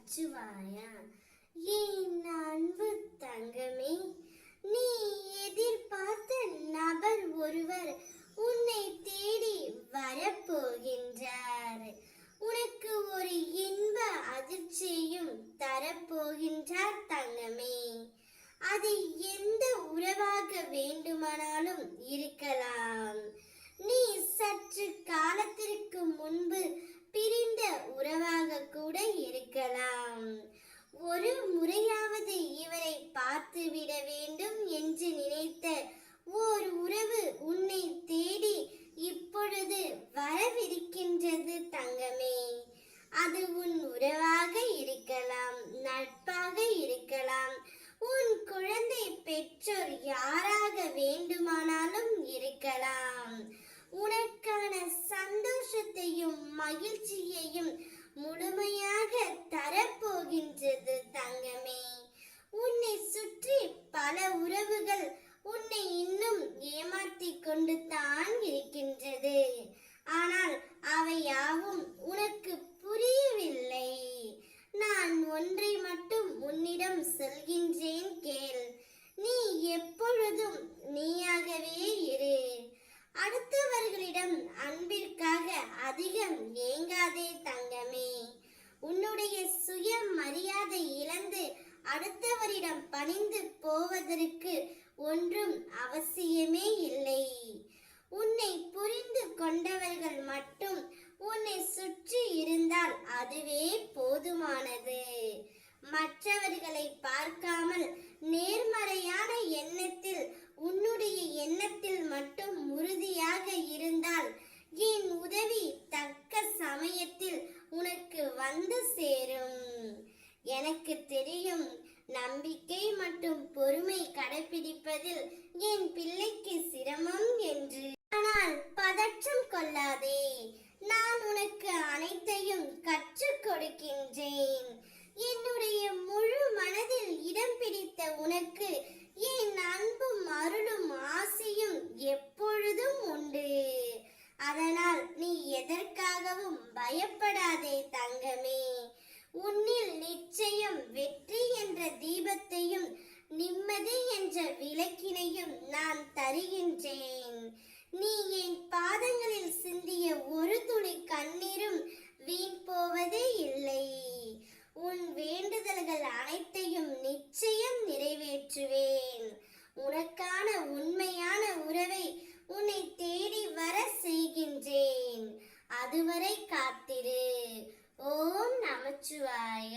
நமச்சிவாயா. என் அன்பு தங்கமே, நீ எதிர்பார்த்த நபர் ஒருவர் உன்னை தேடி வரப்போகின்றார். உனக்கு ஒரு இன்ப அதிர்ச்சியையும் தரப்போகின்றார் தங்கமே. அது எந்த உறவாக வேண்டுமானாலும் இருக்கலாம். நீ சற்று காலத்திற்கு முன்பு பிரிந்த உறவாக கூட இருக்கலாம். ஒரு முறையாவது இவரை பார்த்துவிட வேண்டும் என்று நினைத்த ஓர் உறவு உன்னை தேடி இப்பொழுது வரவிருக்கின்றது தங்கமே. அது உன் உறவாக இருக்கலாம், நட்பாக இருக்கலாம், உன் குழந்தை பெற்றோர் யாராக வேண்டுமானாலும் இருக்கலாம். உனக்கான சந்தோஷத்தையும் மகிழ்ச்சியையும் முழுமையாக தரப்போகின்றது தங்கமே. உன்னை சுற்றி பல உறவுகள் உன்னை இன்னும் ஏமாற்றி கொண்டு தான் இருக்கின்றது. ஆனால் அவை யாவும் உனக்கு புரியவில்லை. நான் ஒன்றை மட்டும் உன்னிடம் சொல்கின்றேன், கேள். நீ எப்பொழுதும் நீயாகவே இரு. அடுத்தவர்களிடம் அன்பிற்காக அதிகம் ஏங்காதே தங்கமே. உன்னுடைய சுய மரியாதை இழந்து அடுத்தவரிடம் பணிந்து போவதற்கு ஒன்றும் அவசியமே இல்லை. உன்னை புரிந்து கொண்டவர்கள் மட்டும் உன்னை சுற்றி இருந்தால் அதுவே போதுமானது. மற்றவர்களை பார்க்காமல் நேர்மறையான எண்ணத்தில் உன்னுடைய எண்ணத்தில் மட்டும் உறுதியாக இருந்தால் என் உதவி தக்க சமயத்தில் உனக்கு வந்து சேரும். எனக்கு தெரியும், நம்பிக்கை மற்றும் பொறுமை கடைபிடிப்பதில் என் பிள்ளைக்கு சிரமம் என்று. ஆனால் பதற்றம் கொள்ளாதே. நான் உனக்கு அனைத்தையும் கற்றுக் கொடுக்கின்றேன். என்னுடைய முழு மனதில் இடம் பிடித்த உனக்கு என் அன்பும் அருளும் ஆசையும் எப்பொழுதும் உண்டு. அதனால் நீ எதற்காகவும் பயப்படாதே தங்கமே. உன்னில் நிச்சயம் வெற்றி என்ற தீபத்தையும் நிம்மதி என்ற விளக்கினையும் நான் தருகின்றேன். நீ என் பாதங்களில் சிந்திய ஒரு துளி கண்ணீரும் வீண் போவதே இல்லை. உன் வேண்டுதல்கள் அனைத்தையும் நிச்சயம் நிறைவேற்றுவேன். உனக்கான உண்மையான உறவை உன்னை தேடி வர செய்கின்றேன். அதுவரை காத்திரு. ஓம் நமச்சிவாய.